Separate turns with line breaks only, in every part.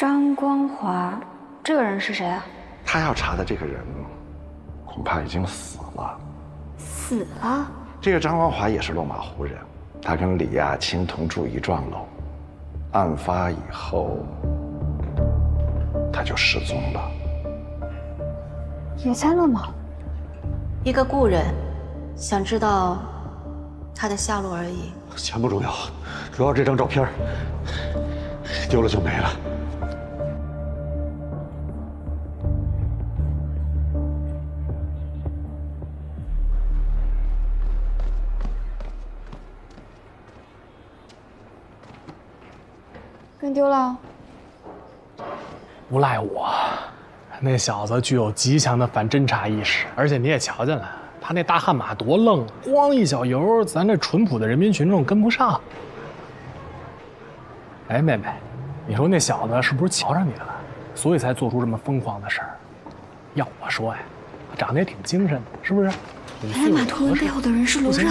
张光华，这个人是谁啊？
他要查的这个人，恐怕已经死了。
死了？
这个张光华也是落马湖人，他跟李亚青同住一幢楼，案发以后他就失踪了。
也在落马湖。
一个故人，想知道他的下落而已。
钱不重要，主要这张照片丢了就没了。
跟丢了？
不赖我，那小子具有极强的反侦察意识，而且你也瞧见了，他那大悍马多愣，咣一小油，咱这淳朴的人民群众跟不上。哎，妹妹，你说那小子是不是瞧上你了，所以才做出这么疯狂的事儿？要我说呀，他长得也挺精神的，是不是？
原来马图文背后的人是卢刃。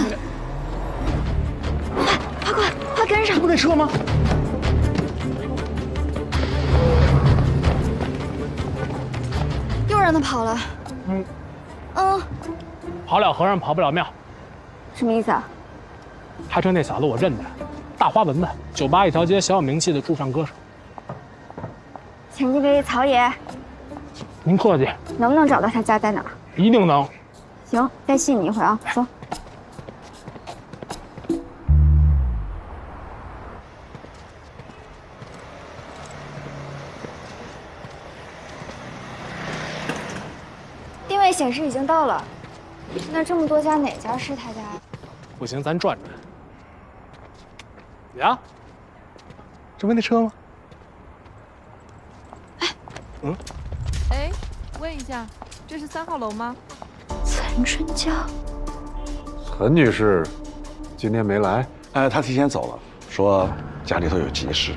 快跟上！
不那车吗？
又让他跑了。
跑了和尚跑不了庙。
什么意思啊？
开车那小子我认得，大花蚊子，酒吧一条街小有名气的驻唱歌手。
前几位曹爷，
您客气。
能不能找到他家在哪儿？
一定能。
行，再信你一回啊，走。定位显示已经到了，那这么多家哪家是他家？
不行，咱转转。呀，这不那车吗？
哎，问一下，这是3号楼吗？
岑春娇，
岑女士今天没来，
她提前走了，说家里头有急事。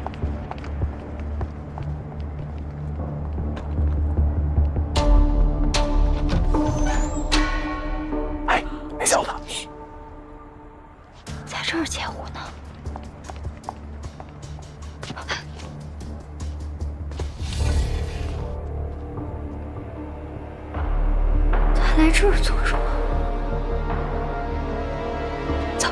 哎，那小子，
在这儿截胡呢。他来这儿做什么？走。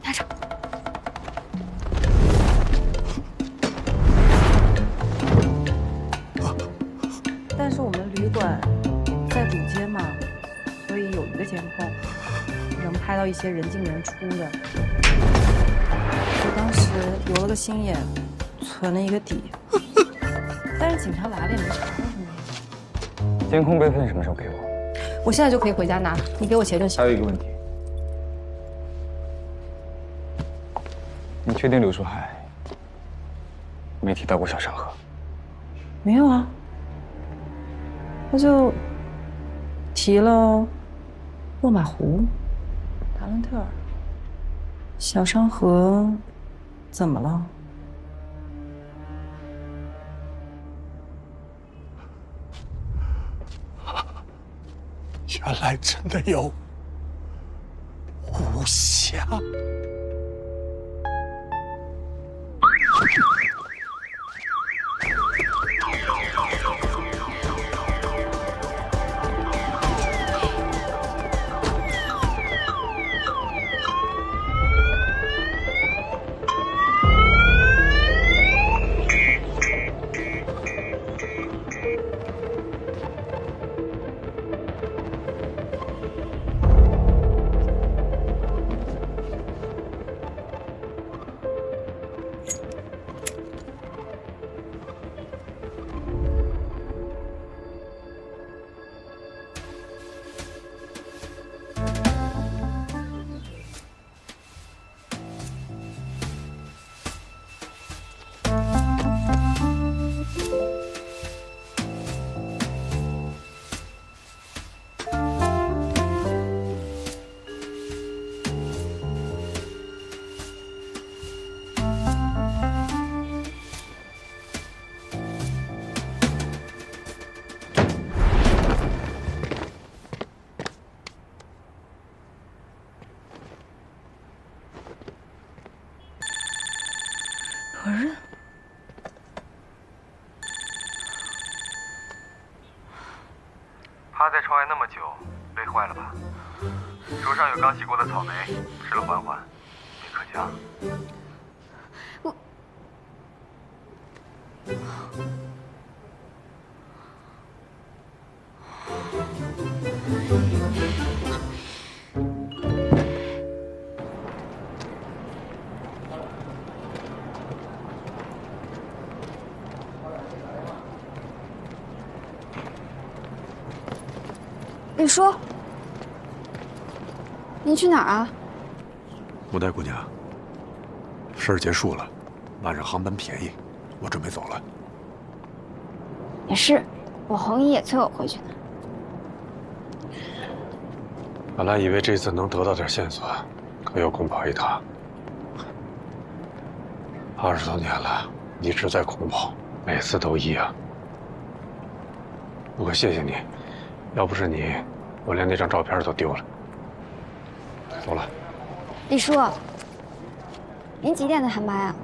拿着。
但是我们旅馆在主街嘛，所以有一个监控，能拍到一些人进人出的。我当时留了个心眼，存了一个底，但是警察来了也没查到什么。
监控备份什么时候给我？
我现在就可以回家拿，你给我钱就行。
还有一个问题，你确定柳树海没提到过小山河？
没有啊，他就提了落马湖、达伦特尔、小山河，怎么了？
原来真的有无暇。
外那么久，累坏了吧？手上有刚洗过的草莓，吃了缓缓，别可劲啊。
李叔，您去哪儿啊？
穆代姑娘，事儿结束了，晚上航班便宜，我准备走了。
也是，我红姨也催我回去呢。
本来以为这次能得到点线索，可又空跑一趟。20多年了，一直在空跑，每次都一样。不过谢谢你，要不是你，我连那张照片都丢了。走了。
李叔，您几点的航班呀？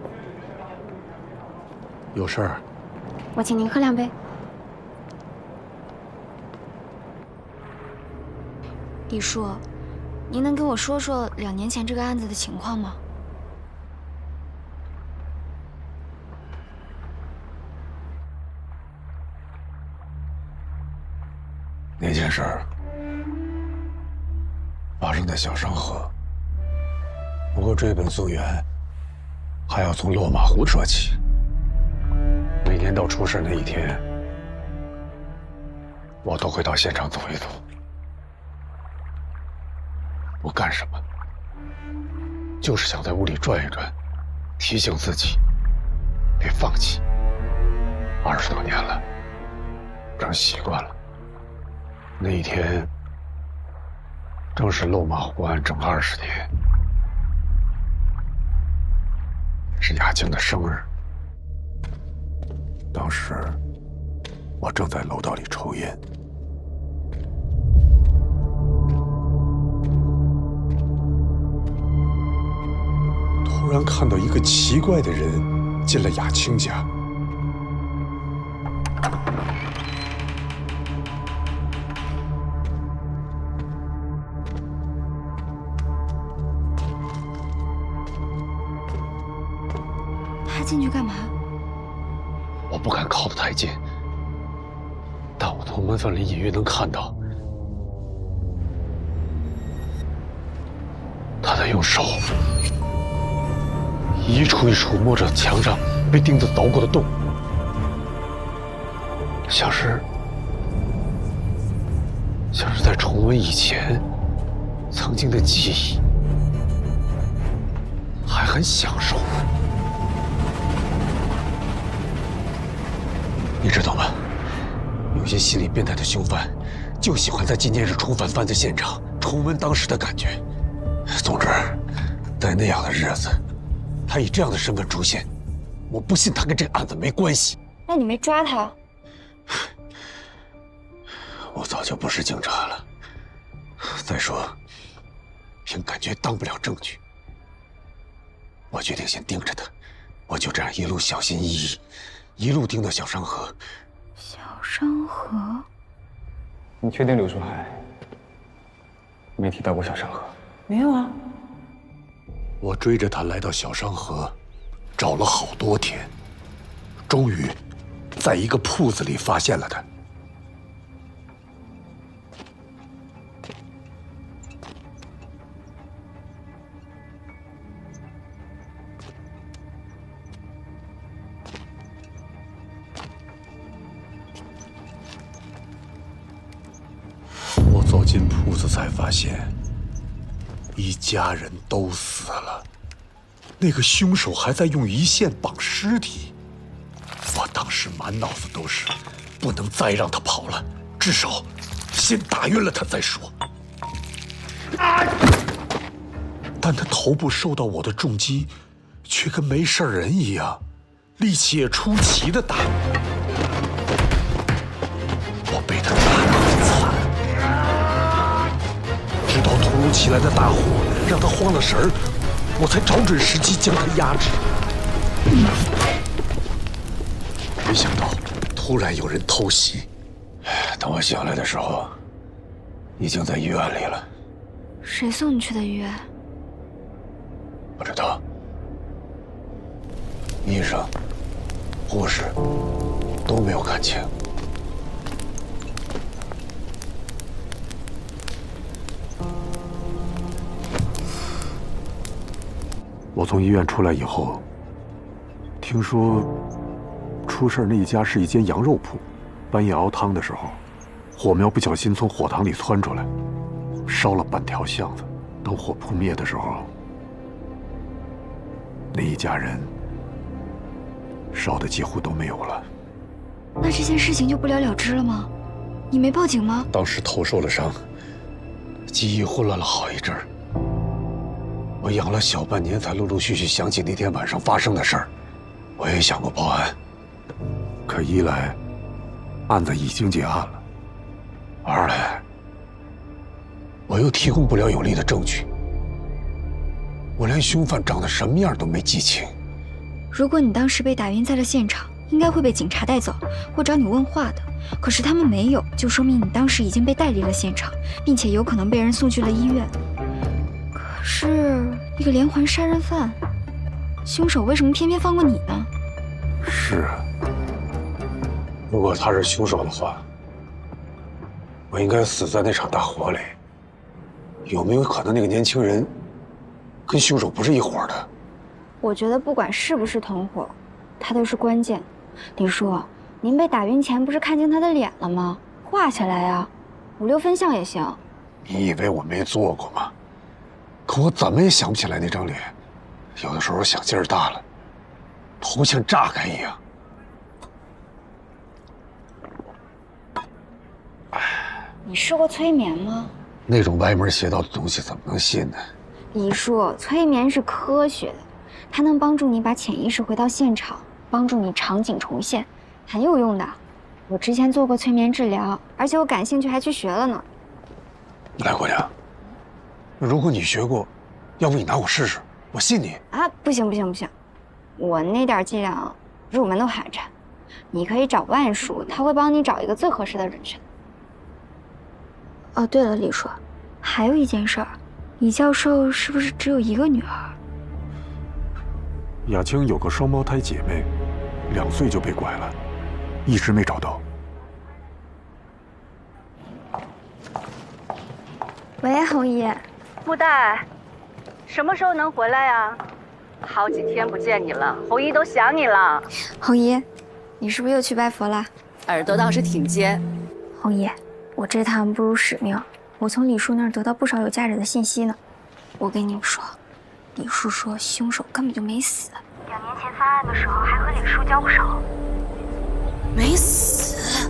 有事儿？
我请您喝2杯。李叔，您能跟我说说2年前这个案子的情况吗？
那件事儿发生在小商河，不过追本溯源，还要从落马湖说起。每年到出事那一天，我都会到现场走一走。我干什么？就是想在屋里转一转，提醒自己别放弃。20多年了，成习惯了。那一天正是漏马湖案整20年，是雅静的生日。当时我正在楼道里抽烟，突然看到一个奇怪的人进了雅清家。
他进去干嘛？
我不敢靠得太近，但我从门缝里隐约能看到，他在用手一处一处摸着墙上被钉子凿过的洞，像是在重温以前曾经的记忆，还很享受。你知道吗？有些心理变态的凶犯，就喜欢在纪念日重返犯罪现场，重温当时的感觉。总之，在那样的日子，他以这样的身份出现，我不信他跟这个案子没关系。
那你没抓他？
我早就不是警察了。再说，凭感觉当不了证据。我决定先盯着他，我就这样一路小心翼翼。一路盯到小商河。
小商河？
你确定柳树海没提到过小商河？
没有啊。
我追着他来到小商河，找了好多天，终于在一个铺子里发现了他。走进铺子才发现，一家人都死了，那个凶手还在用鱼线绑尸体。我当时满脑子都是，不能再让他跑了，至少先打晕了他再说。但他头部受到我的重击，却跟没事人一样，力气也出奇的大。我被他打得很惨。直到突如其来的大火让他慌了神儿，我才找准时机将他压制。没想到突然有人偷袭，等我醒来的时候，已经在医院里了。
谁送你去的医院？
不知道。医生、护士都没有看清。我从医院出来以后，听说出事那一家是一间羊肉铺，半夜熬汤的时候，火苗不小心从火塘里窜出来，烧了半条巷子。等火扑灭的时候，那一家人烧的几乎都没有了。
那这件事情就不了了之了吗？你没报警吗？
当时头受了伤，记忆混乱了好一阵儿。我养了小半年，才陆陆续续想起那天晚上发生的事儿。我也想过报案，可一来，案子已经结案了；二来，我又提供不了有力的证据。我连凶犯长得什么样都没记清。
如果你当时被打晕在了现场，应该会被警察带走或找你问话的。可是他们没有，就说明你当时已经被带离了现场，并且有可能被人送去了医院。可是一个连环杀人犯，凶手为什么偏偏放过你呢？
是啊，如果他是凶手的话，我应该死在那场大火里。有没有可能那个年轻人跟凶手不是一伙的？
我觉得不管是不是同伙，他都是关键。李叔，您被打晕前不是看见他的脸了吗？画下来呀，5、6分像也行。
你以为我没做过吗？可我怎么也想不起来那张脸。有的时候想劲儿大了，头像炸开一样。
你试过催眠吗？
那种歪门邪道的东西怎么能信呢？
李叔，催眠是科学的，它能帮助你把潜意识回到现场，帮助你场景重现，很有用的。我之前做过催眠治疗，而且我感兴趣还去学了呢。
来，姑娘，如果你学过，要不你拿我试试，我信你。
啊，不行不行不行，我那点伎俩入门都寒碜。你可以找万叔，他会帮你找一个最合适的人选。哦，对了，李叔，还有一件事儿，李教授是不是只有一个女儿？
雅青有个双胞胎姐妹，2岁就被拐了，一直没找到。
喂，红姨。
布袋，什么时候能回来呀？好几天不见你了，红姨都想你了。
红姨，你是不是又去拜佛了？
耳朵倒是挺尖。
红姨，我这趟不辱使命，我从李叔那儿得到不少有价值的信息呢。我跟你们说，李叔说凶手根本就没死，2年前犯案的时候还和李叔交过手。
没死？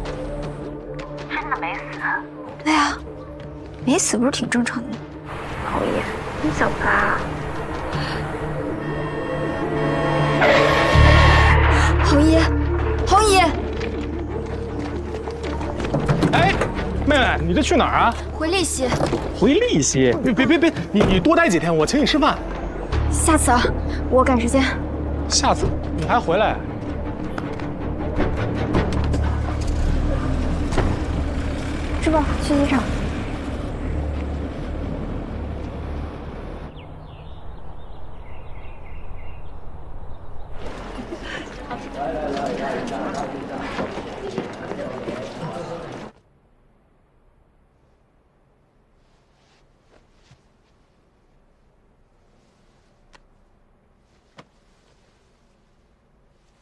真的没死？对啊，没死不是挺正常的吗？红姨，你怎么啦？红姨，红姨！
哎，妹妹，你这去哪儿啊？
回利息。
回利息？别，你多待几天，我请你吃饭。
下次啊，我赶时间。
下次你还回来？
师傅，去机场。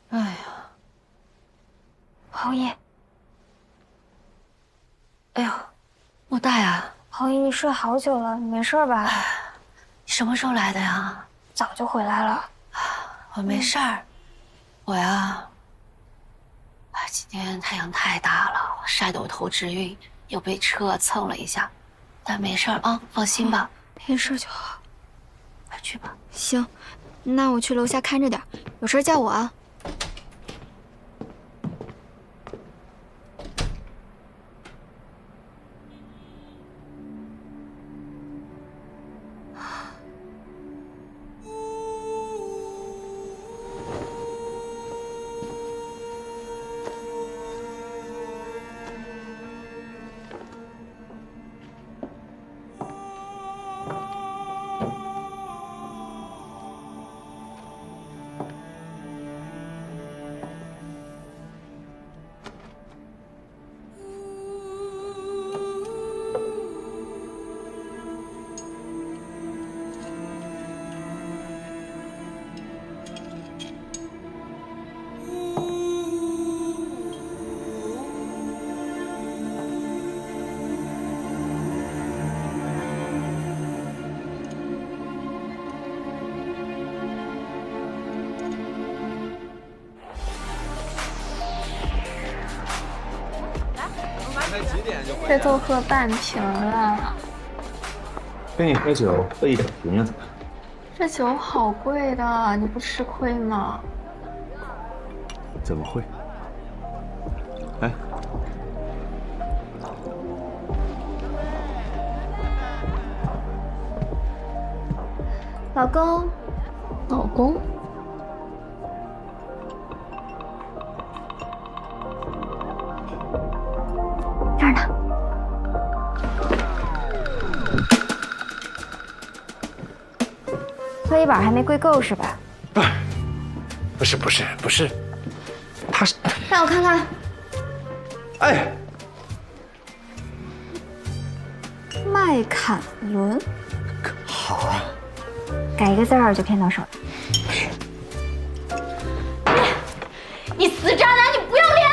哎呀，
红姨，
哎呦，莫大呀，
红姨，你睡好久了，你没事吧？
你什么时候来的呀？
早就回来了。
我没事儿，我呀，今天太阳太大了，晒得我头直晕，又被车蹭了一下，但没事儿啊，放心吧。
没事就好，
快去吧。
行，那我去楼下看着点，有事叫我啊。
这都喝半瓶了。
跟你喝酒喝一整瓶又怎么样？
这酒好贵的，你不吃亏吗？
怎么会？哎，
老公，
老公，
这儿呢。喝一碗还没跪够是吧？
不是，他是
让我看看。
哎，
麦坎伦，
好啊，
改一个字儿就骗到手了。你死渣男，你不要脸！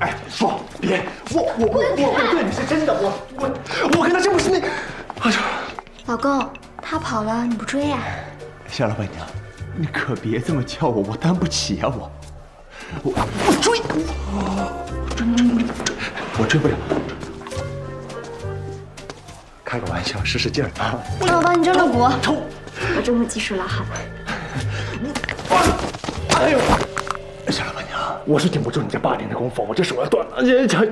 哎，说别，我对你是真的，我跟他真不是那，哎呀，
老公，他跑了你不追呀？
夏老板娘，你可别这么叫我担不起啊我追，我追不了，开个玩笑，使使劲儿啊！
那我帮你蒸了骨，我蒸骨技术老好了。
哎呦！夏老板娘，我是顶不住你这8年的功夫，我这手要断了，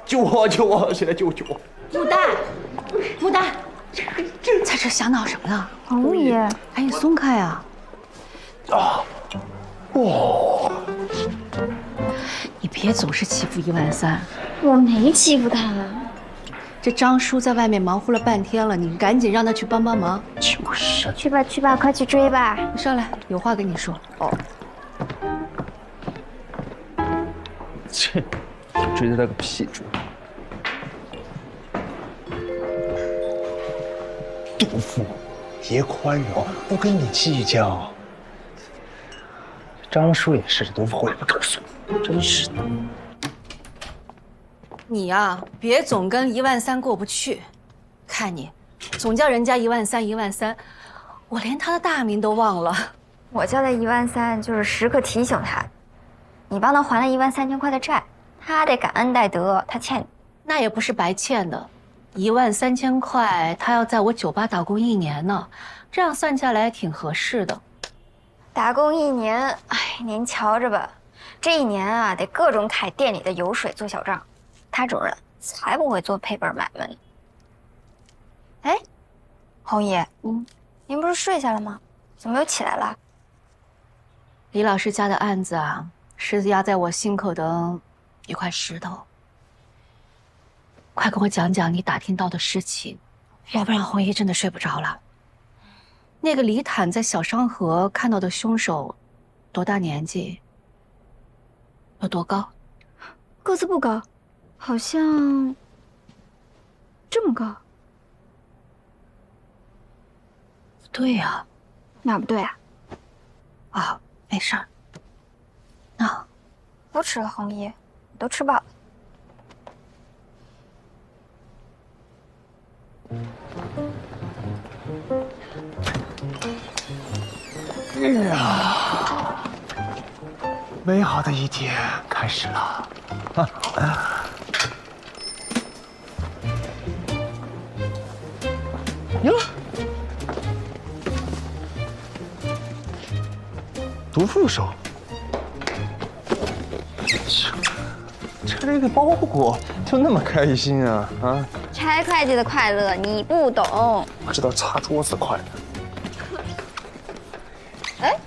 救我！现在救我！
牡丹，在这瞎闹什么呢？
红爷，
赶紧松开啊！你别总是欺负13000，
我没欺负他。
这张叔在外面忙活了半天了，你赶紧让他去帮帮忙。
就是，去吧，快去追吧。
你上来，有话跟你说。哦。
切，追他个屁追！
杜甫，别宽容，不跟你计较。张叔也是，杜甫也不告诉我，真是的。
你呀，别总跟13000过不去。看你，总叫人家13000，我连他的大名都忘了。
我叫他13000，就是时刻提醒他，你帮他还了13000块的债，他得感恩戴德，他欠你。
那也不是白欠的，13000块，他要在我酒吧打工1年呢，这样算下来挺合适的。
打工1年，哎，您瞧着吧，这1年啊，得各种揩店里的油水做小账。他这种人才不会做赔本买卖呢。哎，红姨，您不是睡下了吗？怎么又起来了？
李老师家的案子啊，是压在我心口的一块石头。快跟我讲讲你打听到的事情，要不然红姨真的睡不着了。那个李坦在小商河看到的凶手，多大年纪？有多高？
个子不高，好像这么高。
不对呀，
哪不对啊？
啊，没事儿。那
不吃了，红姨，你都吃饱了。
哎呀，美好的一天开始了。哟，毒副手，拆个包裹就那么开心啊？啊！
拆会计的快乐你不懂。
我知道擦桌子快乐。
哎，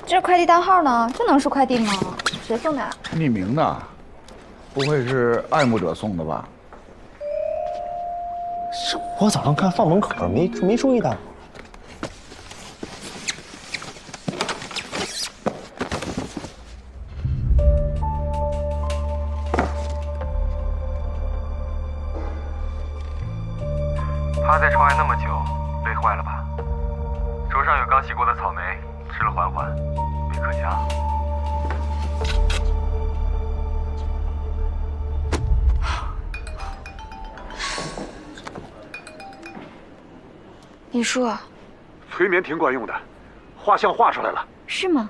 这快递单号呢？这能是快递吗？谁送的？
匿名的，不会是爱慕者送的吧？
是我早上看放门口没注意到。
趴在窗外那么久，累坏了吧？桌上有刚洗过的草莓，吃了缓缓，没可香。
李叔，
催眠挺管用的，画像画出来了。
是吗？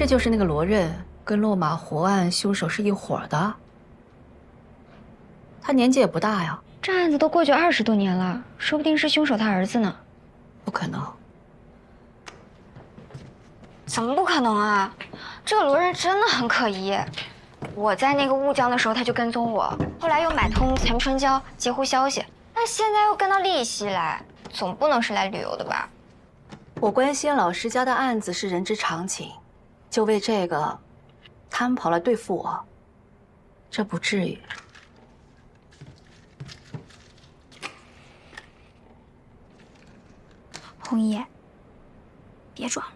这就是那个罗任跟落马湖案凶手是一伙的。他年纪也不大呀。
这案子都过去20多年了，说不定是凶手他儿子呢。
不可能。
怎么不可能啊？这个罗任真的很可疑。我在那个乌江的时候，他就跟踪我，后来又买通陈春娇截胡消息，那现在又跟到丽溪来，总不能是来旅游的吧？
我关心老师家的案子是人之常情，就为这个，他们跑来对付我，这不至于。
红姨，别装了，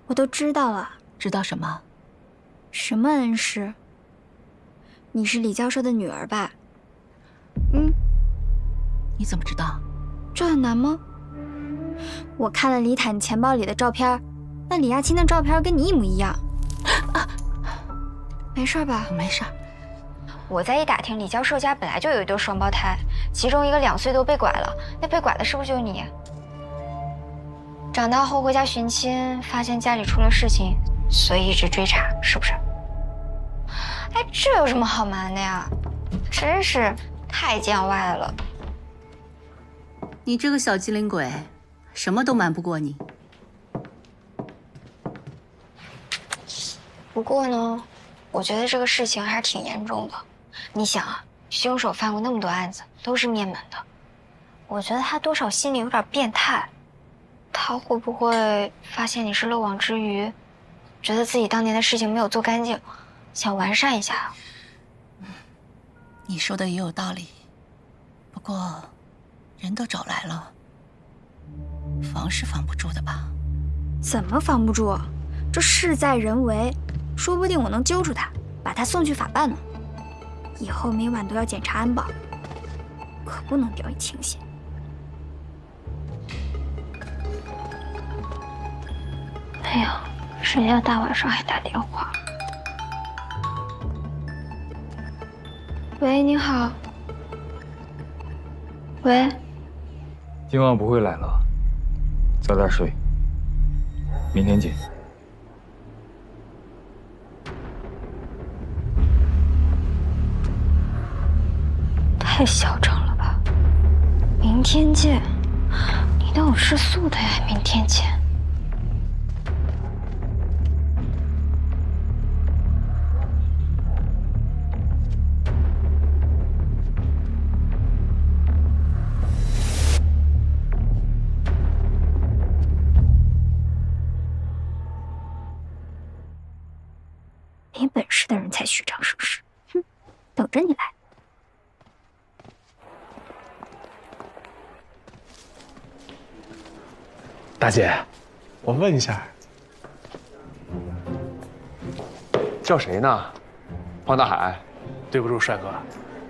我都知道了。
知道什么？
什么恩师？你是李教授的女儿吧？
你怎么知道？
这很难吗？我看了李坦钱包里的照片，那李亚青的照片跟你一模一样。没事吧？
没事。
我再一打听，李教授家本来就有一对双胞胎，其中一个2岁多被拐了，那被拐的是不是就是你？长大后回家寻亲，发现家里出了事情，所以一直追查，是不是？哎，这有什么好瞒的呀？真是太见外了。
你这个小机灵鬼，什么都瞒不过你。
不过呢，我觉得这个事情还是挺严重的。你想啊，凶手犯过那么多案子，都是灭门的，我觉得他多少心里有点变态。他会不会发现你是漏网之鱼，觉得自己当年的事情没有做干净，想完善一下？
你说的也有道理，不过人都找来了，防是防不住的吧？
怎么防不住？这事在人为，说不定我能揪住他，把他送去法办呢。以后每晚都要检查安保，可不能掉以轻心。哎呀，谁呀？大晚上还打电话？喂，你好。喂。
今晚不会来了，早点睡，明天见。
太嚣张了吧！明天见，你都有吃素的呀？明天见。没本事的人才虚张声势，哼，等着你来。
大姐，我问一下，
叫谁呢？方大海。
对不住，帅哥，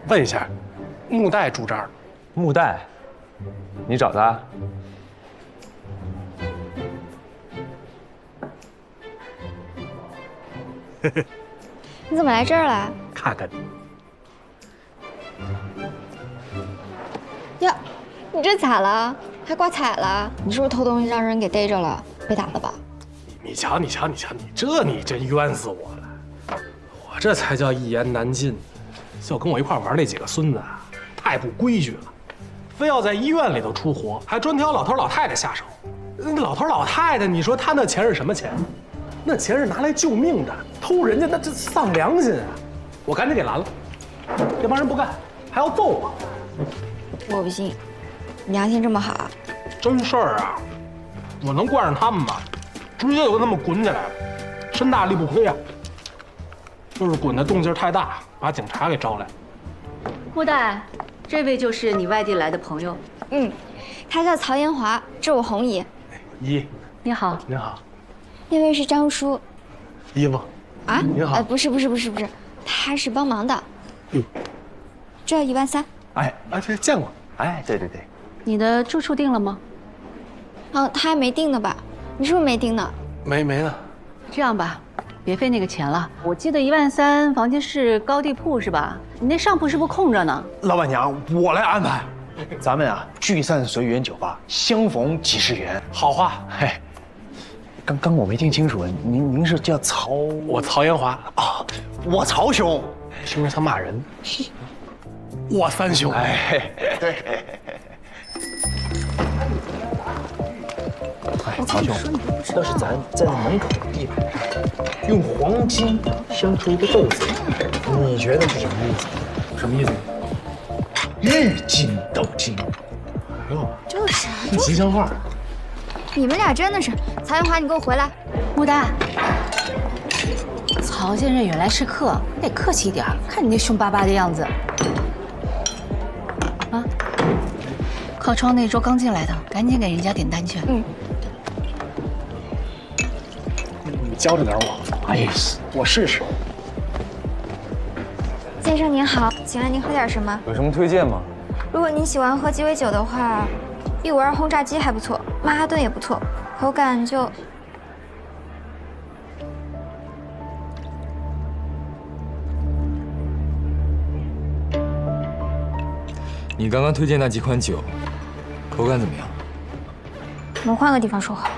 问一下，木代住这儿吗？
木代，你找他？
你怎么来这儿了？
看看你。
呀，你这咋了？还挂彩了？你是不是偷东西让人给逮着了？被打了吧？
你瞧，你真冤死我了！我这才叫一言难尽。就跟我一块玩那几个孙子啊，太不规矩了，非要在医院里头出活，还专挑老头老太太下手。那老头老太太，你说他那钱是什么钱？那钱是拿来救命的，偷人家那这丧良心啊！我赶紧给拦了，这帮人不干，还要揍我。
我不信，你良心这么好？
真事儿啊，我能惯上他们吗？直接就跟他们滚起来了，身大力不亏啊。就是滚的动静太大，把警察给招来。
木代，这位就是你外地来的朋友。
他叫曹延华，这是我红姨。
姨，
你好。
您好。
那位是张叔。
姨夫。
啊？
您好。
不是，他是帮忙的。这13000。
这见过。
对。
你的住处定了吗？
他还没定呢吧？你是不是没定呢？
没呢。
这样吧，别费那个钱了。我记得13000房间是高低铺是吧？你那上铺是不是空着呢？
老板娘，我来安排。咱们啊，聚散随缘酒吧，相逢即是缘。
好话。
刚我没听清楚，您是叫曹？
我曹延华
啊，我曹兄，
是不是想骂人？我三兄，
哎，对。哎，曹兄，要是咱在那门口的地板上用黄金镶出一个豆子，你觉得是什么意思？
什么意思？
日进斗金。
哎呦，
就是
吉祥话。
你们俩真的是，曹延华，你给我回来！
穆大，曹先生远来是客，你得客气一点。看你那凶巴巴的样子。啊，靠窗那桌刚进来的，赶紧给人家点单去。
嗯。
你教着点我。
哎，我试试。
先生您好，请问您喝点什么？
有什么推荐吗？
如果您喜欢喝鸡尾酒的话，152轰炸机还不错，曼哈顿也不错，口感就……
你刚刚推荐那几款酒，口感怎么样？
我们换个地方说话。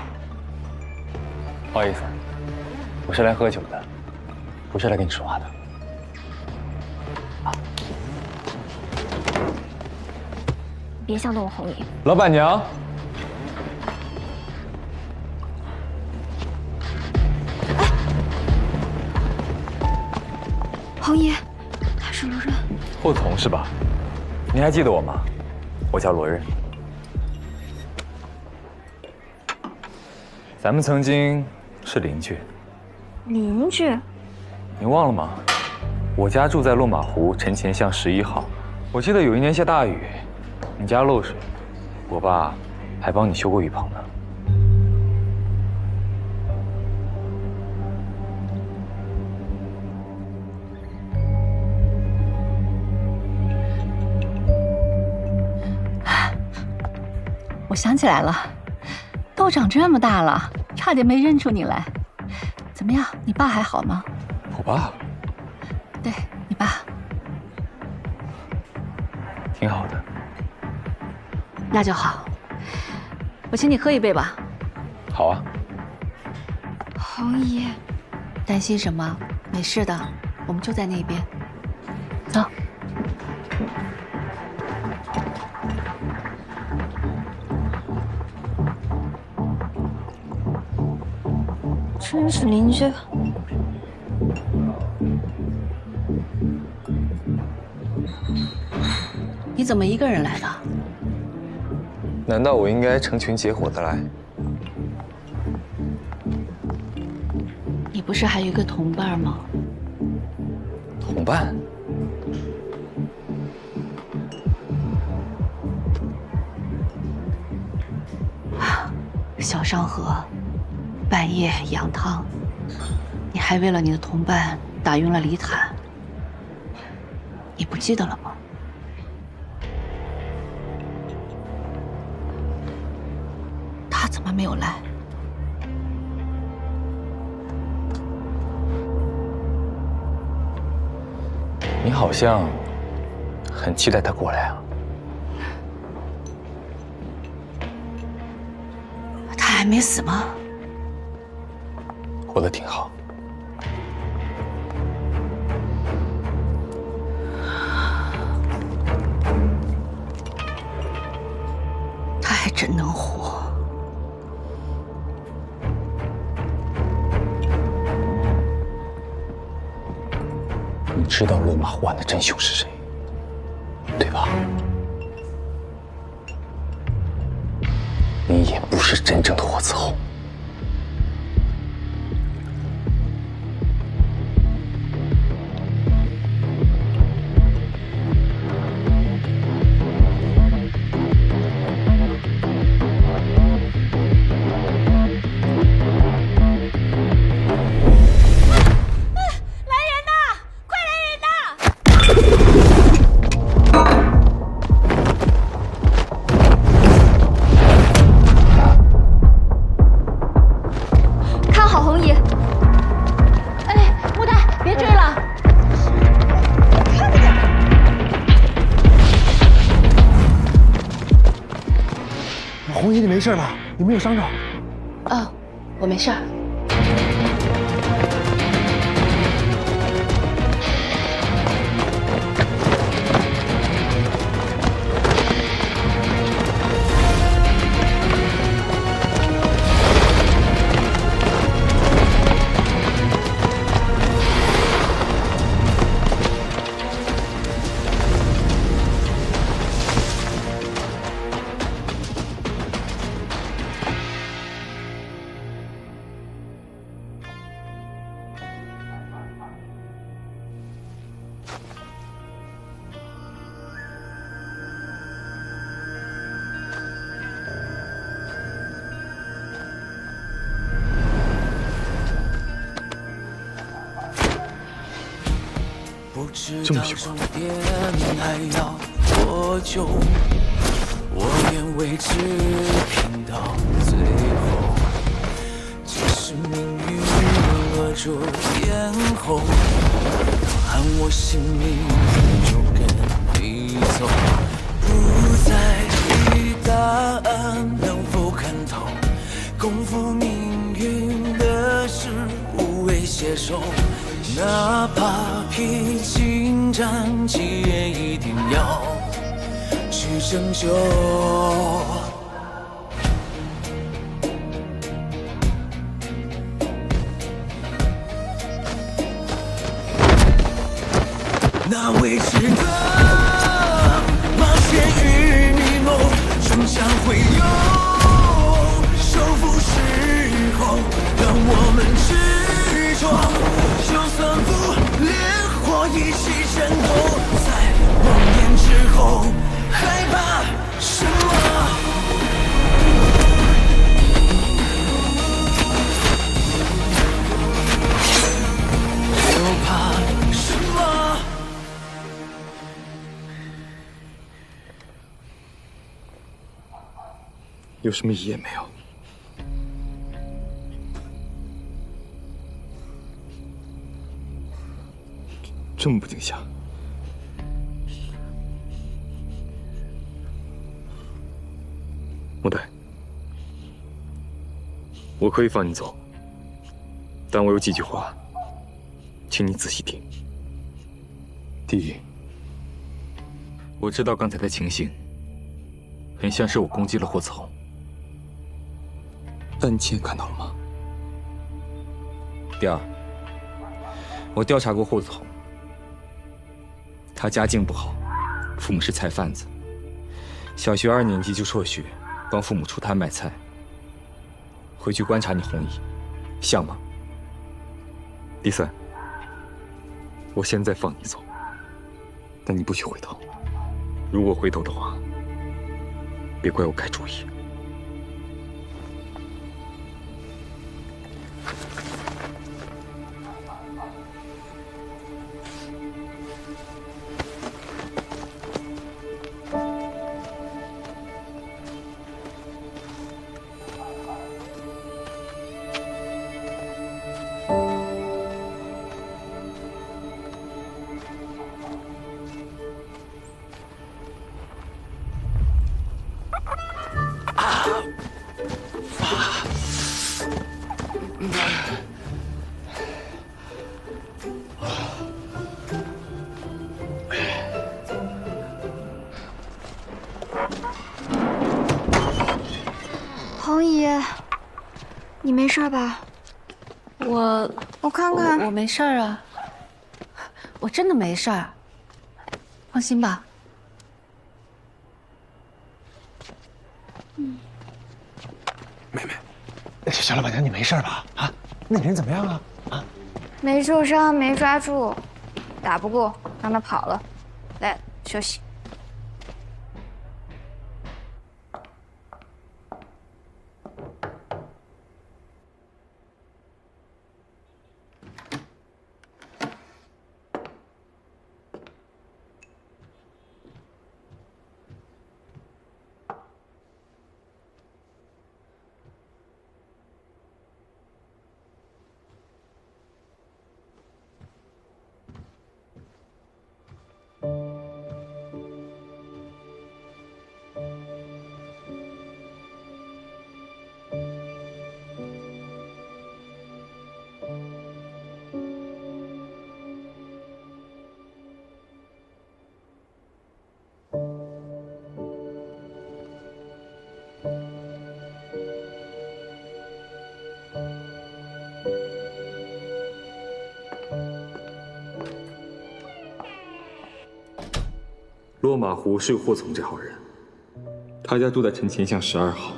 不好意思，我是来喝酒的，不是来跟你说话的。
别想动我红姨。
老板娘，
红姨，他是罗刃。
后同是吧？你还记得我吗？我叫罗刃。咱们曾经是邻居。
邻居？
你忘了吗？我家住在落马湖陈前巷11号。我记得有一年下大雨，你家漏水，我爸还帮你修过雨棚呢。
我想起来了，都长这么大了，差点没认出你来。怎么样，你爸还好吗？
我爸？
对，你爸。
挺好的。
那就好，我请你喝一杯吧。
好啊。
红姨，
担心什么？没事的，我们就在那边。走。
真是邻居。
你怎么一个人来的？
难道我应该成群结伙的来？
你不是还有一个同伴吗？
同伴？
小商河，半夜羊汤，你还为了你的同伴打晕了李坦，你不记得了吗？他怎么没有来？
你好像很期待他过来啊。
他还没死吗？
活得挺好。
他还真能活。
你知道落马湖案的真凶是谁，对吧？你也不是真正的活伺候。
红姨，你没事吧？有没有伤着？
啊，我没事儿。
这么喜欢。
我愿为之拼到最后，即使命运扼住咽喉，喊我性命就跟你走，不在意答案能否看透，共赴命运的事无谓携手，哪怕披荆斩棘也一定要去拯救。那未知的冒险与迷梦，终将会有收复时候，让我们执着，就算不烈火一起战斗，在梦魇之后害怕什么？又怕什么？
有什么意义也没有。这么不惊吓？莫代，我可以放你走，但我有几句话，请你仔细听。第一，我知道刚才的情形很像是我攻击了霍子红，但你亲眼看到了吗？第二，我调查过霍子红，他家境不好，父母是菜贩子，小学2年级就辍学，帮父母出摊卖菜。回去观察你红姨，像吗？第三，我现在放你走，但你不许回头。如果回头的话，别怪我改主意。
红姨，你没事吧？
我
看看，
我没事啊，我真的没事儿，放心吧。
妹妹，小老板娘，你没事吧？啊，那人怎么样啊？啊，
没受伤，没抓住，打不过，让他跑了。来，休息。
落马湖是霍总这号人，他家住在陈前巷12号，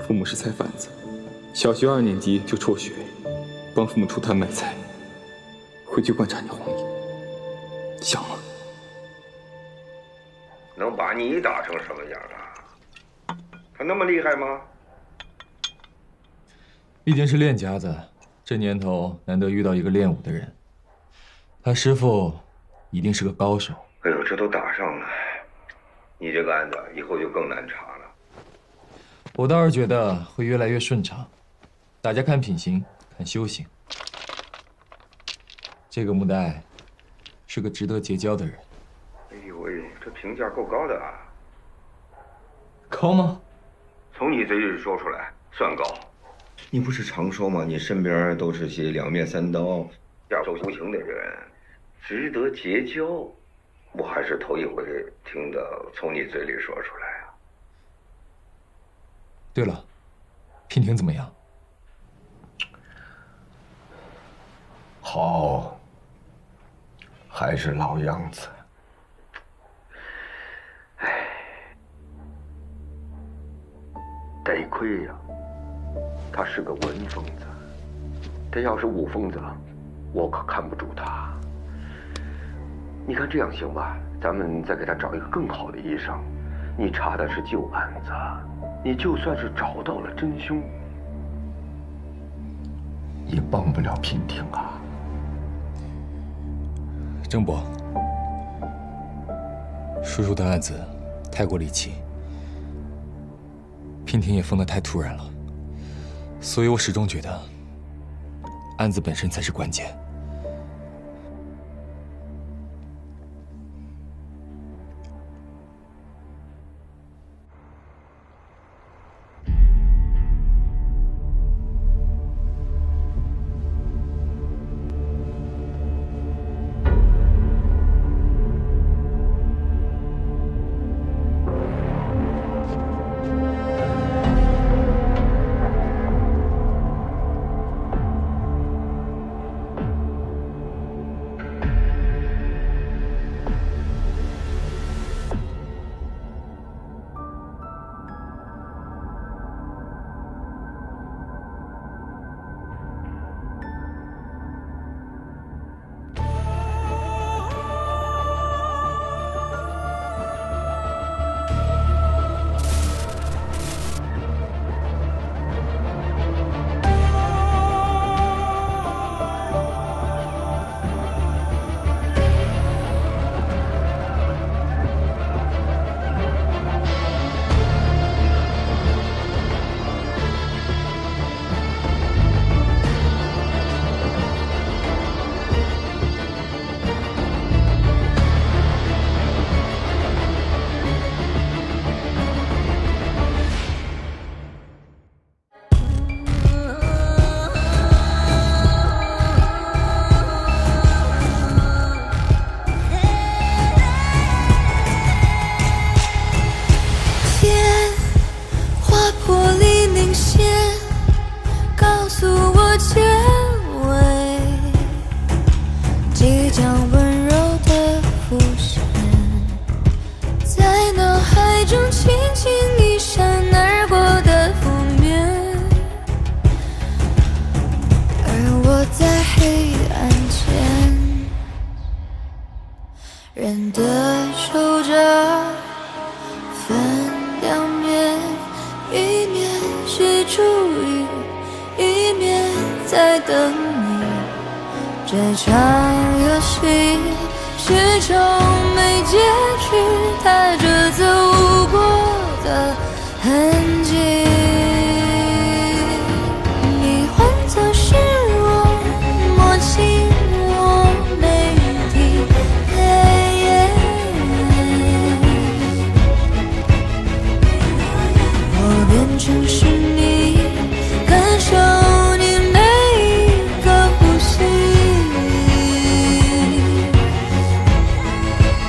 父母是菜贩子，小学2年级就辍学，帮父母出摊卖菜，回去观察你黄姨，想吗？
能把你打成什么样啊？他那么厉害吗？
毕竟是练家子，这年头难得遇到一个练武的人，他师傅一定是个高手。
哎呦，这都打上了，你这个案子以后就更难查了。
我倒是觉得会越来越顺畅，大家看品行，看修行。这个穆代是个值得结交的人。
哎呦喂，这评价够高的啊！
高吗？
从你嘴里说出来算高。你不是常说吗？你身边都是些两面三刀、下手无情的人，值得结交。我还是头一回听到从你嘴里说出来啊。
对了，娉婷怎么样？
好，还是老样子。
唉，得亏呀，他是个文疯子，他要是武疯子，我可看不住他。你看这样行吧？咱们再给他找一个更好的医生。你查的是旧案子，你就算是找到了真凶，
也帮不了娉婷啊。
郑伯，叔叔的案子太过离奇，娉婷也疯得太突然了，所以我始终觉得案子本身才是关键。
人的守着分两面，一面是注意，一面在等你。这场游戏始终没结局，踏着走过的痕迹。你换作是我，默契我没提。我变成是你，感受你每一个呼吸，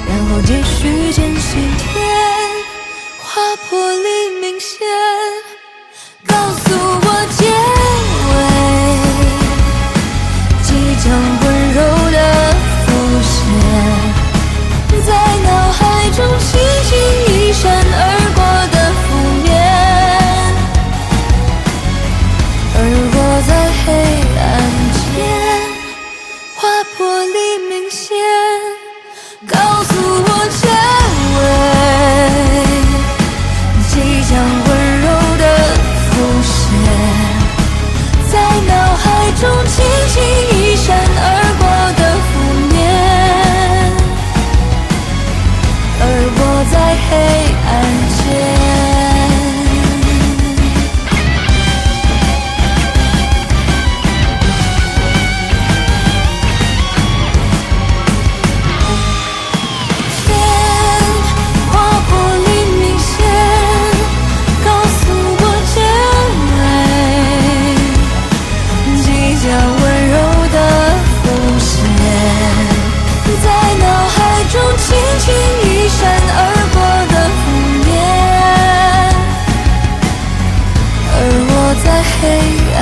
然后继续坚信天划破璃明显，告诉我结尾，即将温柔的浮现，在脑海中轻轻一闪而过的负面，而我在黑暗间划破黎明线，告诉我结尾，即将温柔的浮现，在脑海中轻轻一闪而过的负面，而我在黑暗间。轻轻一闪而过的负面，而我在黑暗